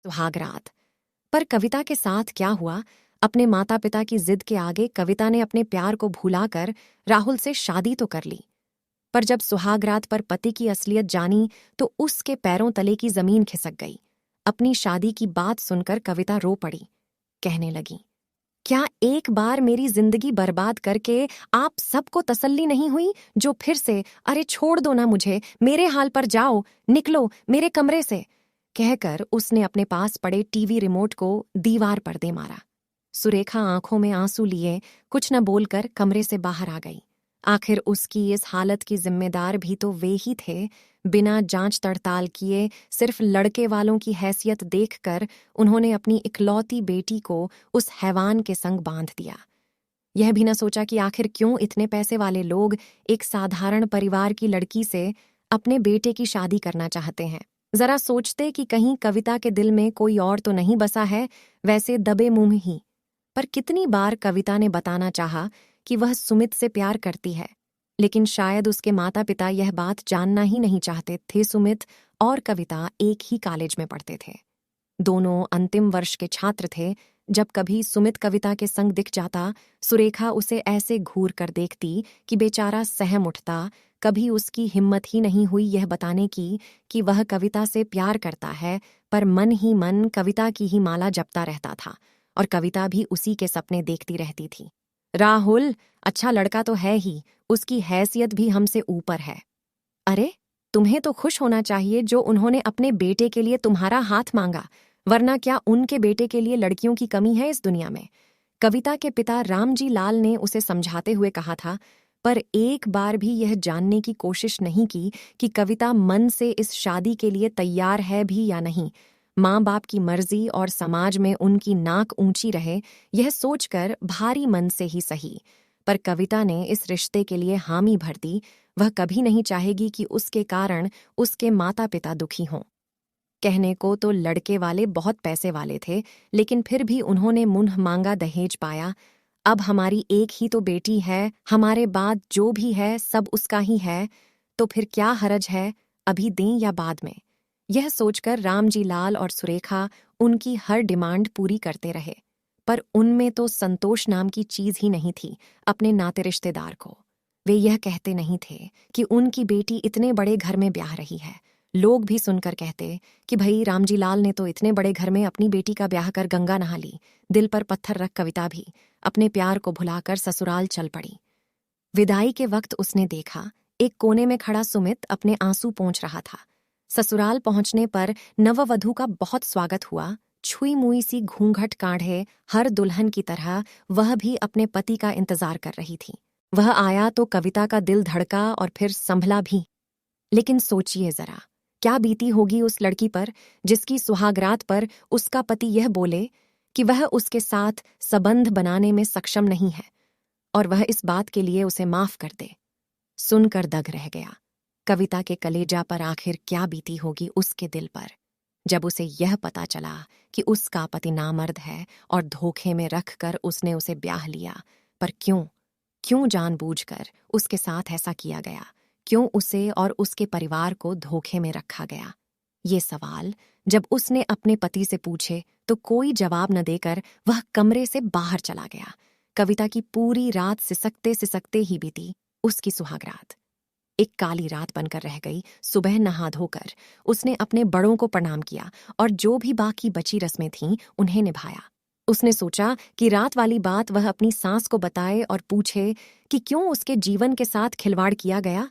सुहागरात। पर कविता के साथ क्या हुआ? अपने माता पिता की जिद के आगे कविता ने अपने प्यार को भुलाकर राहुल से शादी तो कर ली, पर जब सुहागरात पर पति की असलियत जानी तो उसके पैरों तले की जमीन खिसक गई। अपनी शादी की बात सुनकर कविता रो पड़ी। कहने लगी, क्या एक बार मेरी जिंदगी बर्बाद करके आप सबको तसल्ली नहीं हुई जो फिर से, अरे छोड़ दो ना मुझे, मेरे हाल पर जाओ, निकलो मेरे कमरे से। कहकर उसने अपने पास पड़े टीवी रिमोट को दीवार पर दे मारा। सुरेखा आंखों में आंसू लिए कुछ न बोलकर कमरे से बाहर आ गई। आखिर उसकी इस हालत की जिम्मेदार भी तो वे ही थे। बिना जांच तड़ताल किए, सिर्फ लड़के वालों की हैसियत देखकर उन्होंने अपनी इकलौती बेटी को उस हैवान के संग बांध दिया। यह भी न सोचा कि आखिर क्यों इतने पैसे वाले लोग एक साधारण परिवार की लड़की से अपने बेटे की शादी करना चाहते हैं। जरा सोचते कि कहीं कविता के दिल में कोई और तो नहीं बसा है, वैसे दबे मुंह ही। पर कितनी बार कविता ने बताना चाहा कि वह सुमित से प्यार करती है, लेकिन शायद उसके माता पिता यह बात जानना ही नहीं चाहते थे। सुमित और कविता एक ही कॉलेज में पढ़ते थे, दोनों अंतिम वर्ष के छात्र थे। जब कभी सुमित कविता के संग दिख जाता, सुरेखा उसे ऐसे घूर कर देखती कि बेचारा सहम उठता। कभी उसकी हिम्मत ही नहीं हुई यह बताने की कि वह कविता से प्यार करता है, पर मन ही मन कविता की ही माला जपता रहता था और कविता भी उसी के सपने देखती रहती थी। राहुल अच्छा लड़का तो है ही, उसकी हैसियत भी हमसे ऊपर है। अरे, तुम्हें तो खुश होना चाहिए जो उन्होंने अपने बेटे के लिए तुम्हारा हाथ मांगा, वरना क्या उनके बेटे के लिए लड़कियों की कमी है इस दुनिया में? कविता के पिता रामजी लाल ने उसे समझाते हुए कहा था, पर एक बार भी यह जानने की कोशिश नहीं की कि कविता मन से इस शादी के लिए तैयार है भी या नहीं। माँ बाप की मर्जी और समाज में उनकी नाक ऊंची रहे, यह सोचकर भारी मन से ही सही, पर कविता ने इस रिश्ते के लिए हामी भर दी। वह कभी नहीं चाहेगी कि उसके कारण उसके माता पिता दुखी हों। कहने को तो लड़के वाले बहुत पैसे वाले थे, लेकिन फिर भी उन्होंने मुंह मांगा दहेज पाया। अब हमारी एक ही तो बेटी है, हमारे बाद जो भी है सब उसका ही है, तो फिर क्या हरज है, अभी दें या बाद में? यह सोचकर रामजी लाल और सुरेखा उनकी हर डिमांड पूरी करते रहे, पर उनमें तो संतोष नाम की चीज ही नहीं थी। अपने नाते रिश्तेदार को वे यह कहते नहीं थे कि उनकी बेटी इतने बड़े घर में ब्याह रही है। लोग भी सुनकर कहते कि भई रामजी लाल ने तो इतने बड़े घर में अपनी बेटी का ब्याह कर गंगा नहा ली। दिल पर पत्थर रख कविता भी अपने प्यार को भुलाकर ससुराल चल पड़ी। विदाई के वक्त उसने देखा, एक कोने में खड़ा सुमित अपने आंसू पोंछ रहा था। ससुराल पहुंचने पर नववधू का बहुत स्वागत हुआ। छुई मुई सी घूंघट काढ़े हर दुल्हन की तरह वह भी अपने पति का इंतजार कर रही थी। वह आया तो कविता का दिल धड़का और फिर संभला भी। लेकिन सोचिए जरा, क्या बीती होगी उस लड़की पर जिसकी सुहागरात पर उसका पति यह बोले कि वह उसके साथ संबंध बनाने में सक्षम नहीं है और वह इस बात के लिए उसे माफ कर दे। सुनकर दग रह गया। कविता के कलेजा पर आखिर क्या बीती होगी उसके दिल पर जब उसे यह पता चला कि उसका पति नामर्द है और धोखे में रखकर उसने उसे ब्याह लिया। पर क्यों जानबूझकर उसके साथ ऐसा किया गया? क्यों उसे और उसके परिवार को धोखे में रखा गया? ये सवाल जब उसने अपने पति से पूछे तो कोई जवाब न देकर वह कमरे से बाहर चला गया। कविता की पूरी रात सिसकते सिसकते ही बीती। उसकी सुहागरात एक काली रात बनकर रह गई। सुबह नहा धोकर उसने अपने बड़ों को प्रणाम किया और जो भी बाकी बची रस्में थीं उन्हें निभाया। उसने सोचा कि रात वाली बात वह अपनी सास को बताए और पूछे कि क्यों उसके जीवन के साथ खिलवाड़ किया गया,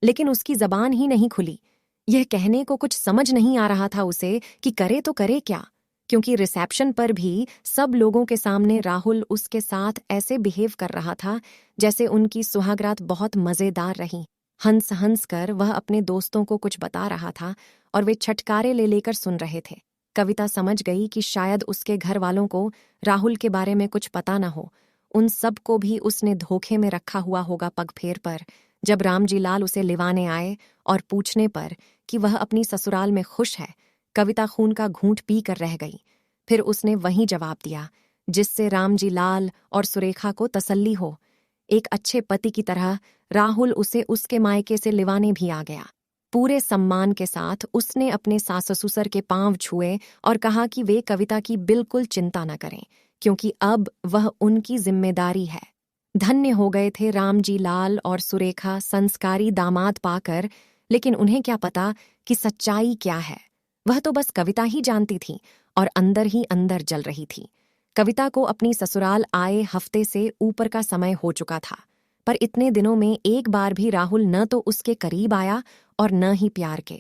लेकिन उसकी जबान ही नहीं खुली। यह कहने को कुछ समझ नहीं आ रहा था उसे कि करे तो करे क्या, क्योंकि रिसेप्शन पर भी सब लोगों के सामने राहुल उसके साथ ऐसे बिहेव कर रहा था जैसे उनकी सुहागरात बहुत मजेदार रही। हंस हंस कर वह अपने दोस्तों को कुछ बता रहा था और वे छटकारे ले लेकर सुन रहे थे। कविता समझ गई कि शायद उसके घर वालों को राहुल के बारे में कुछ पता न हो। उन सब को भी उसने धोखे में रखा हुआ होगा पग फेर पर। जब रामजी लाल उसे लिवाने आए और पूछने पर कि वह अपनी ससुराल में खुश है, कविता खून का घूंट पी कर रह गई। फिर उसने वही जवाब दिया जिससे रामजी लाल और सुरेखा को तसल्ली हो। एक अच्छे पति की तरह राहुल उसे उसके मायके से लिवाने भी आ गया। पूरे सम्मान के साथ उसने अपने सास ससुर के पांव छुए और कहा कि वे कविता की बिल्कुल चिंता न करें, क्योंकि अब वह उनकी जिम्मेदारी है। धन्य हो गए थे रामजी लाल और सुरेखा संस्कारी दामाद पाकर, लेकिन उन्हें क्या पता कि सच्चाई क्या है। वह तो बस कविता ही जानती थी और अंदर ही अंदर जल रही थी। कविता को अपनी ससुराल आए हफ्ते से ऊपर का समय हो चुका था, पर इतने दिनों में एक बार भी राहुल न तो उसके करीब आया और न ही प्यार के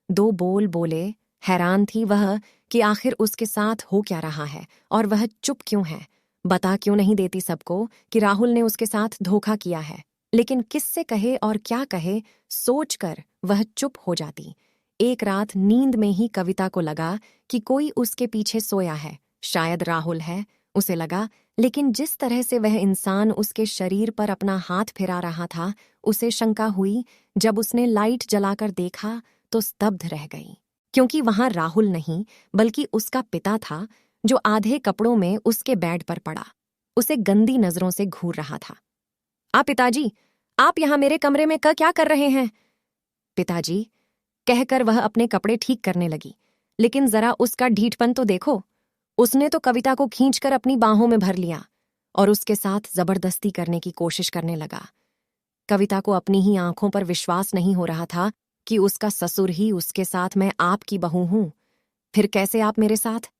दो बोल बोले। हैरान थी वह कि आखिर उसके साथ हो क्या रहा है और वह चुप क्यों है। बता क्यों नहीं देती सबको कि राहुल ने उसके साथ धोखा किया है, लेकिन किससे कहे और क्या कहे सोचकर वह चुप हो जाती। एक रात नींद में ही कविता को लगा कि कोई उसके पीछे सोया है, शायद राहुल है, उसे लगा। लेकिन जिस तरह से वह इंसान उसके शरीर पर अपना हाथ फिरा रहा था, उसे शंका हुई। जब उसने लाइट जलाकर देखा तो स्तब्ध रह गई, क्योंकि वहां राहुल नहीं बल्कि उसका पिता था, जो आधे कपड़ों में उसके बेड पर पड़ा उसे गंदी नजरों से घूर रहा था। पिताजी, आप यहां मेरे कमरे में क्या कर रहे हैं? पिताजी कहकर वह अपने कपड़े ठीक करने लगी, लेकिन जरा उसका ढीठपन तो देखो। उसने तो कविता को खींचकर अपनी बाहों में भर लिया और उसके साथ जबरदस्ती करने की कोशिश करने लगा। कविता को अपनी ही आंखों पर विश्वास नहीं हो रहा था कि उसका ससुर ही उसके साथ मैं आपकी बहू हूं। फिर कैसे आप मेरे साथ?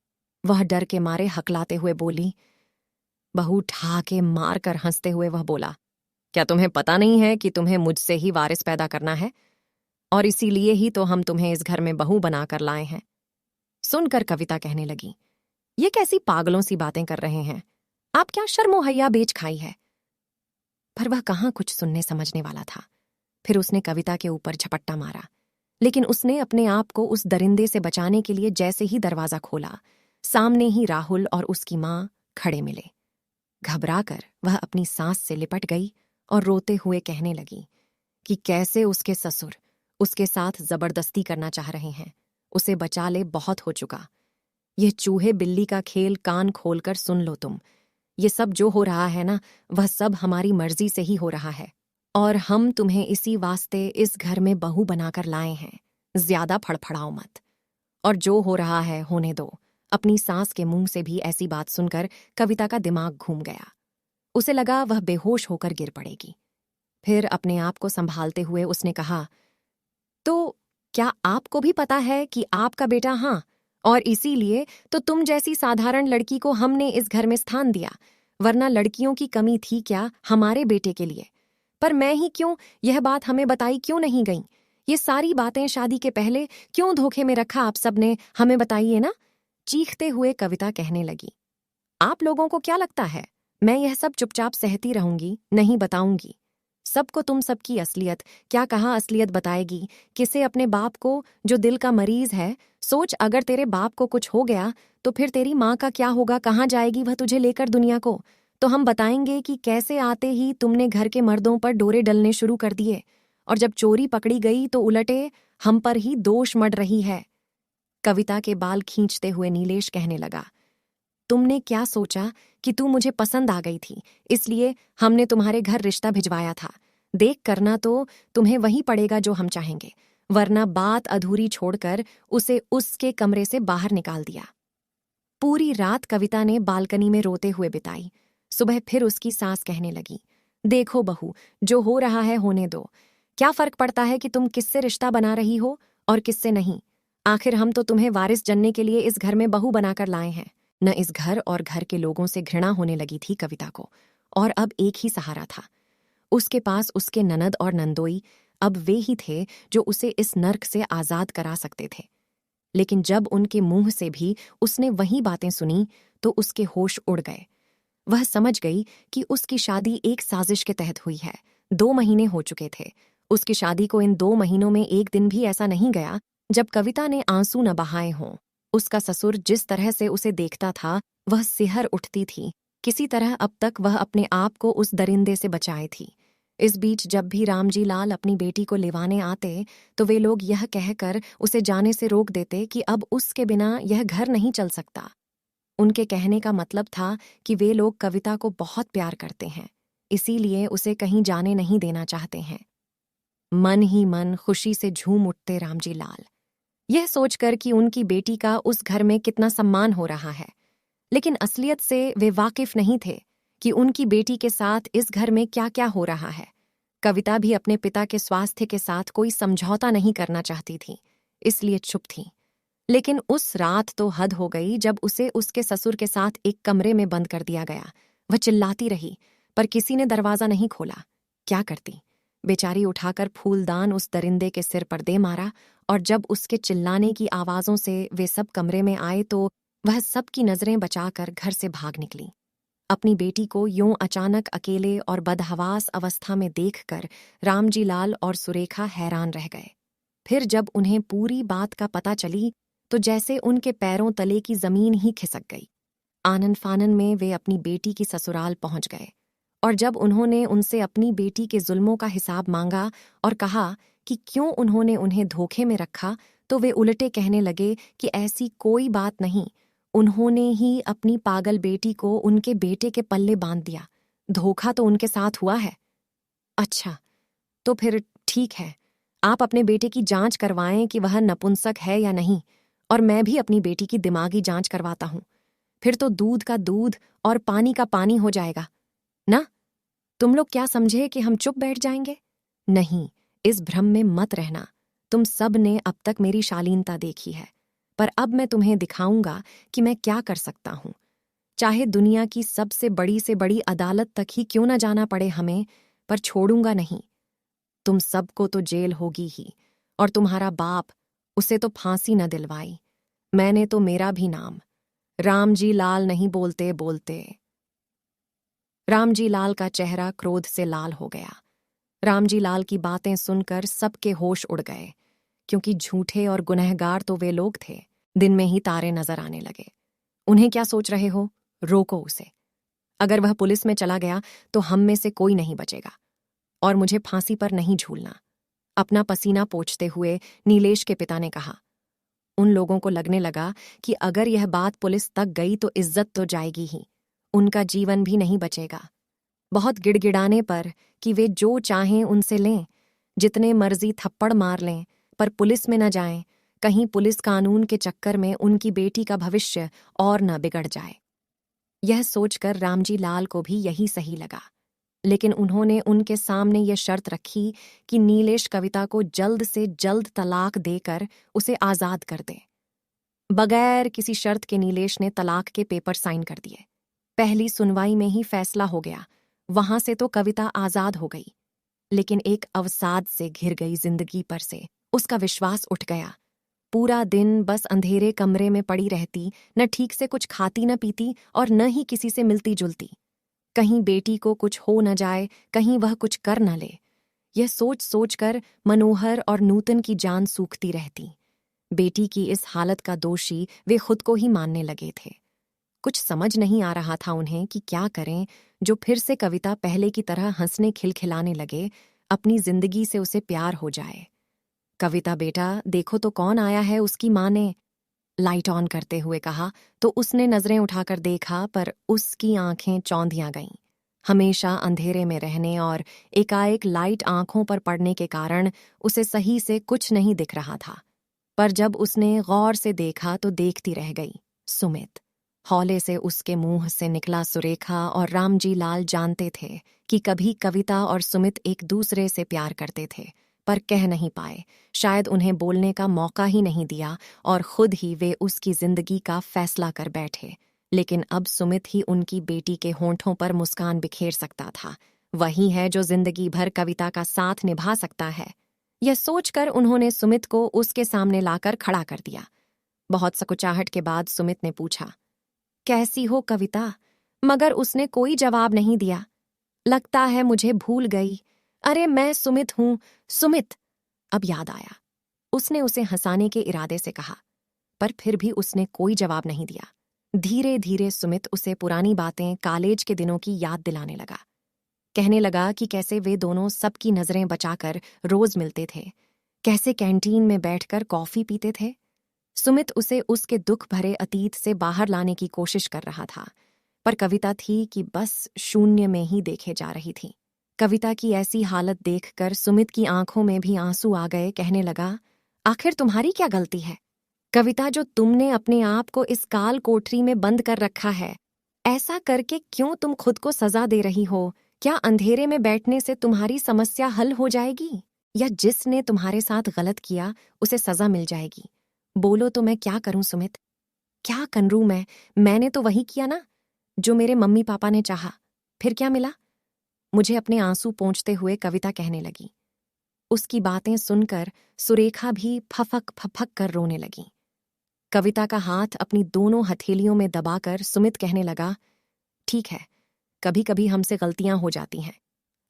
वह डर के मारे हकलाते हुए बोली। बहू ठाके मार कर हंसते हुए वह बोला, क्या तुम्हें पता नहीं है कि तुम्हें मुझसे ही वारिस पैदा करना है? और इसीलिए ही तो हम तुम्हें इस घर में बहू बनाकर लाए हैं। सुनकर कविता कहने लगी, ये कैसी पागलों सी बातें कर रहे हैं? आप क्या शर्मो हैया बेच खाई है? पर वह कहाँ कुछ सुनने समझने वाला था। फिर उसने कविता के ऊपर झपट्टा मारा, लेकिन उसने अपने आप को उस दरिंदे से बचाने के लिए जैसे ही दरवाजा खोला, सामने ही राहुल और उसकी मां खड़े मिले। घबराकर वह अपनी सांस से लिपट गई और रोते हुए कहने लगी कि कैसे उसके ससुर उसके साथ जबरदस्ती करना चाह रहे हैं। उसे बचा ले, बहुत हो चुका। यह चूहे बिल्ली का खेल कान खोलकर सुन लो तुम। ये सब जो हो रहा है ना, वह सब हमारी मर्जी से ही हो रहा है और हम तुम्हें इसी वास्ते इस घर में बहू बनाकर लाए हैं। ज्यादा फड़फड़ाओ मत, और जो हो रहा है होने दो। अपनी सास के मुंह से भी ऐसी बात सुनकर कविता का दिमाग घूम गया। उसे लगा वह बेहोश होकर गिर पड़ेगी। फिर अपने आप को संभालते हुए उसने कहा, तो क्या आपको भी पता है कि आपका बेटा? हाँ, और इसीलिए तो तुम जैसी साधारण लड़की को हमने इस घर में स्थान दिया, वरना लड़कियों की कमी थी क्या हमारे बेटे के लिए? पर मैं ही क्यों, यह बात हमें बताई क्यों नहीं गई? ये सारी बातें शादी के पहले क्यों धोखे में रखा आप सबने? हमें बताइए ना। चीखते हुए कविता कहने लगी, आप लोगों को क्या लगता है मैं यह सब चुपचाप सहती रहूंगी? नहीं बताऊंगी सबको तुम सबकी असलियत। क्या कहा असलियत बताएगी? किसे? अपने बाप को, जो दिल का मरीज है। सोच, अगर तेरे बाप को कुछ हो गया तो फिर तेरी माँ का क्या होगा? कहाँ जाएगी वह तुझे लेकर दुनिया को? तो हम बताएंगे कि कैसे आते ही तुमने घर के मर्दों पर डोरे डलने शुरू कर दिए, और जब चोरी पकड़ी गई तो उलटे हम पर ही दोष मढ़ रही है। कविता के बाल खींचते हुए नीलेश कहने लगा, तुमने क्या सोचा कि तू मुझे पसंद आ गई थी, इसलिए हमने तुम्हारे घर रिश्ता भिजवाया था। देख करना तो तुम्हें वही पड़ेगा जो हम चाहेंगे, वरना बात अधूरी छोड़कर उसे उसके कमरे से बाहर निकाल दिया। पूरी रात कविता ने बालकनी में रोते हुए बिताई। सुबह फिर उसकी सास कहने लगी, देखो बहू, जो हो रहा है होने दो। क्या फर्क पड़ता है कि तुम किससे रिश्ता बना रही हो और किससे नहीं? आखिर हम तो तुम्हें वारिस जनने के लिए इस घर में बहू बनाकर लाए हैं। न इस घर और घर के लोगों से घृणा होने लगी थी कविता को, और अब एक ही सहारा था। उसके पास उसके ननद और नंदोई अब वे ही थे जो उसे इस नर्क से आजाद करा सकते थे। लेकिन जब उनके मुंह से भी उसने वही बातें सुनी तो उसके होश उड़ गए। वह समझ गई कि उसकी शादी एक साजिश के तहत हुई है। 2 महीने हो चुके थे उसकी शादी को। इन 2 महीनों में एक दिन भी ऐसा नहीं गया जब कविता ने आंसू न बहाए हों। उसका ससुर जिस तरह से उसे देखता था, वह सिहर उठती थी। किसी तरह अब तक वह अपने आप को उस दरिंदे से बचाए थी। इस बीच जब भी रामजी लाल अपनी बेटी को लेवाने आते तो वे लोग यह कहकर उसे जाने से रोक देते कि अब उसके बिना यह घर नहीं चल सकता। उनके कहने का मतलब था कि वे लोग कविता को बहुत प्यार करते हैं, इसीलिए उसे कहीं जाने नहीं देना चाहते हैं। मन ही मन खुशी से झूम उठते रामजी लाल, यह सोचकर कि उनकी बेटी का उस घर में कितना सम्मान हो रहा है। लेकिन असलियत से वे वाकिफ नहीं थे कि उनकी बेटी के साथ इस घर में क्या क्या हो रहा है। कविता भी अपने पिता के स्वास्थ्य के साथ कोई समझौता नहीं करना चाहती थी, इसलिए चुप थी। लेकिन उस रात तो हद हो गई जब उसे उसके ससुर के साथ एक कमरे में बंद कर दिया गया। वह चिल्लाती रही, पर किसी ने दरवाजा नहीं खोला। क्या करती? बेचारी उठाकर फूलदान उस दरिंदे के सिर पर दे मारा, और जब उसके चिल्लाने की आवाज़ों से वे सब कमरे में आए तो वह सबकी नज़रें बचाकर घर से भाग निकली। अपनी बेटी को यूं अचानक अकेले और बदहवास अवस्था में देखकर रामजी लाल और सुरेखा हैरान रह गए। फिर जब उन्हें पूरी बात का पता चली तो जैसे उनके पैरों तले की जमीन ही खिसक गई। आनन फानन में वे अपनी बेटी की ससुराल पहुंच गए, और जब उन्होंने उनसे अपनी बेटी के जुल्मों का हिसाब मांगा और कहा कि क्यों उन्होंने उन्हें धोखे में रखा, तो वे उल्टे कहने लगे कि ऐसी कोई बात नहीं, उन्होंने ही अपनी पागल बेटी को उनके बेटे के पल्ले बांध दिया। धोखा तो उनके साथ हुआ है। अच्छा, तो फिर ठीक है, आप अपने बेटे की जांच करवाएं कि वह नपुंसक है या नहीं, और मैं भी अपनी बेटी की दिमागी जांच करवाता हूं। फिर तो दूध का दूध और पानी का पानी हो जाएगा ना। तुम लोग क्या समझे कि हम चुप बैठ जाएंगे? नहीं, इस भ्रम में मत रहना। तुम सब ने अब तक मेरी शालीनता देखी है, पर अब मैं तुम्हें दिखाऊंगा कि मैं क्या कर सकता हूं। चाहे दुनिया की सबसे बड़ी से बड़ी अदालत तक ही क्यों न जाना पड़े हमें, पर छोड़ूंगा नहीं। तुम सबको तो जेल होगी ही, और तुम्हारा बाप, उसे तो फांसी न दिलवाई। मैंने तो मेरा भी नाम रामजी लाल नहीं बोलते बोलते। रामजी लाल का चेहरा क्रोध से लाल हो गया। रामजी लाल की बातें सुनकर सबके होश उड़ गए, क्योंकि झूठे और गुनहगार तो वे लोग थे। दिन में ही तारे नजर आने लगे। उन्हें क्या सोच रहे हो? रोको उसे। अगर वह पुलिस में चला गया तो हम में से कोई नहीं बचेगा, और मुझे फांसी पर नहीं झूलना। अपना पसीना पोंछते हुए नीलेश के पिता ने कहा। उन लोगों को लगने लगा कि अगर यह बात पुलिस तक गई तो इज्जत तो जाएगी ही, उनका जीवन भी नहीं बचेगा। बहुत गिड़गिड़ाने पर कि वे जो चाहें उनसे लें, जितने मर्जी थप्पड़ मार लें, पर पुलिस में न जाएं, कहीं पुलिस कानून के चक्कर में उनकी बेटी का भविष्य और न बिगड़ जाए। यह सोचकर रामजी लाल को भी यही सही लगा, लेकिन उन्होंने उनके सामने यह शर्त रखी कि नीलेश कविता को जल्द से जल्द तलाक देकर उसे आज़ाद कर दे। बगैर किसी शर्त के नीलेश ने तलाक के पेपर साइन कर दिए। पहली सुनवाई में ही फैसला हो गया। वहां से तो कविता आज़ाद हो गई, लेकिन एक अवसाद से घिर गई जिंदगी पर से उसका विश्वास उठ गया। पूरा दिन बस अंधेरे कमरे में पड़ी रहती, न ठीक से कुछ खाती न पीती, और न ही किसी से मिलती जुलती। कहीं बेटी को कुछ हो न जाए, कहीं वह कुछ कर न ले। यह सोच सोचकर मनोहर और नूतन की जान सूखती रहती। बेटी की इस हालत का दोषी वे खुद को ही मानने लगे थे। कुछ समझ नहीं आ रहा था उन्हें कि क्या करें, जो फिर से कविता पहले की तरह हंसने खिलखिलाने लगे, अपनी जिंदगी से उसे प्यार हो जाए। कविता बेटा, देखो तो कौन आया है। उसकी माँ ने लाइट ऑन करते हुए कहा, तो उसने नजरें उठाकर देखा, पर उसकी आंखें चौंधियां गईं। हमेशा अंधेरे में रहने और एकाएक लाइट आंखों पर पड़ने के कारण उसे सही से कुछ नहीं दिख रहा था। पर जब उसने गौर से देखा तो देखती रह गई। सुमित। हौले से उसके मुंह से निकला सुरेखा, और रामजी लाल जानते थे कि कभी कविता और सुमित एक दूसरे से प्यार करते थे, पर कह नहीं पाए। शायद उन्हें बोलने का मौका ही नहीं दिया, और खुद ही वे उसकी जिंदगी का फैसला कर बैठे। लेकिन अब सुमित ही उनकी बेटी के होंठों पर मुस्कान बिखेर सकता था। वही है जो जिंदगी भर कविता का साथ निभा सकता है। यह सोचकर उन्होंने सुमित को उसके सामने लाकर खड़ा कर दिया। बहुत सकुचाहट के बाद सुमित ने पूछा, कैसी हो कविता? मगर उसने कोई जवाब नहीं दिया। लगता है मुझे भूल गई। अरे मैं सुमित हूं, सुमित। अब याद आया। उसने उसे हंसाने के इरादे से कहा, पर फिर भी उसने कोई जवाब नहीं दिया। धीरे धीरे सुमित उसे पुरानी बातें, कॉलेज के दिनों की याद दिलाने लगा। कहने लगा कि कैसे वे दोनों सबकी नजरें बचाकर रोज मिलते थे, कैसे कैंटीन में बैठकर कॉफी पीते थे। सुमित उसे उसके दुख भरे अतीत से बाहर लाने की कोशिश कर रहा था, पर कविता थी कि बस शून्य में ही देखे जा रही थी। कविता की ऐसी हालत देखकर सुमित की आंखों में भी आंसू आ गए। कहने लगा, आखिर तुम्हारी क्या गलती है कविता, जो तुमने अपने आप को इस काल कोठरी में बंद कर रखा है? ऐसा करके क्यों तुम खुद को सजा दे रही हो? क्या अंधेरे में बैठने से तुम्हारी समस्या हल हो जाएगी, या जिसने तुम्हारे साथ गलत किया उसे सजा मिल जाएगी? बोलो तो मैं क्या करूं सुमित? क्या करूं मैंने तो वही किया ना जो मेरे मम्मी पापा ने चाहा। फिर क्या मिला मुझे? अपने आंसू पोंछते हुए कविता कहने लगी। उसकी बातें सुनकर सुरेखा भी फफक फफक कर रोने लगी। कविता का हाथ अपनी दोनों हथेलियों में दबाकर सुमित कहने लगा, ठीक है, कभी कभी हमसे गलतियां हो जाती हैं,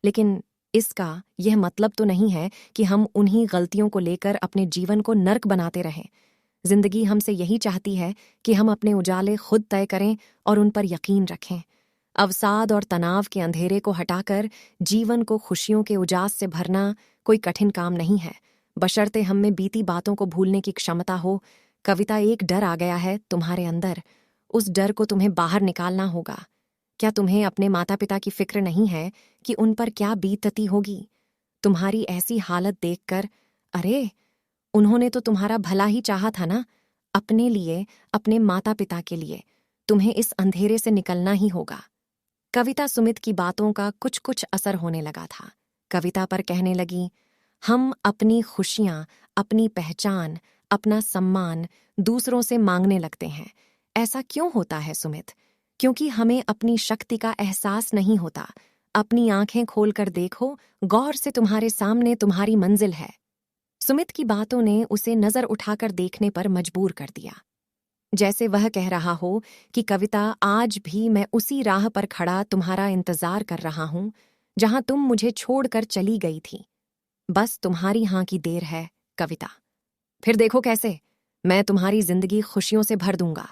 लेकिन इसका यह मतलब तो नहीं है कि हम उन्हीं गलतियों को लेकर अपने जीवन को नर्क बनाते रहें। जिंदगी हमसे यही चाहती है कि हम अपने उजाले खुद तय करें और उन पर यकीन रखें। अवसाद और तनाव के अंधेरे को हटाकर जीवन को खुशियों के उजास से भरना कोई कठिन काम नहीं है, बशर्ते हम में बीती बातों को भूलने की क्षमता हो। कविता, एक डर आ गया है तुम्हारे अंदर, उस डर को तुम्हें बाहर निकालना होगा। क्या तुम्हें अपने माता पिता की फिक्र नहीं है कि उन पर क्या बीतती होगी तुम्हारी ऐसी हालत देखकर? अरे, उन्होंने तो तुम्हारा भला ही चाहा था ना। अपने लिए, अपने माता पिता के लिए तुम्हें इस अंधेरे से निकलना ही होगा। कविता सुमित की बातों का कुछ कुछ असर होने लगा था। कविता पर कहने लगी, हम अपनी खुशियां, अपनी पहचान, अपना सम्मान दूसरों से मांगने लगते हैं। ऐसा क्यों होता है सुमित? क्योंकि हमें अपनी शक्ति का एहसास नहीं होता। अपनी आंखें खोलकर देखो, गौर से तुम्हारे सामने तुम्हारी मंजिल है। सुमित की बातों ने उसे नजर उठाकर देखने पर मजबूर कर दिया, जैसे वह कह रहा हो कि कविता, आज भी मैं उसी राह पर खड़ा तुम्हारा इंतजार कर रहा हूं जहां तुम मुझे छोड़कर चली गई थी। बस तुम्हारी हां की देर है कविता। फिर देखो कैसे मैं तुम्हारी जिंदगी खुशियों से भर दूंगा।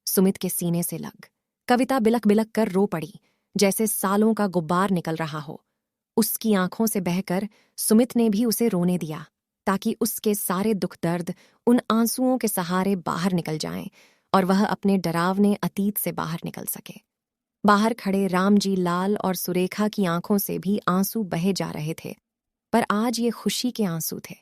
सुमित के सीने से लग कविता बिलक बिलक कर रो पड़ी, जैसे सालों का गुब्बार निकल रहा हो। उसकी आंखों से बहकर सुमित ने भी उसे रोने दिया, ताकि उसके सारे दुख दर्द उन आंसुओं के सहारे बाहर निकल जाएं और वह अपने डरावने अतीत से बाहर निकल सके। बाहर खड़े रामजी लाल और सुरेखा की आंखों से भी आंसू बहे जा रहे थे, पर आज ये खुशी के आंसू थे।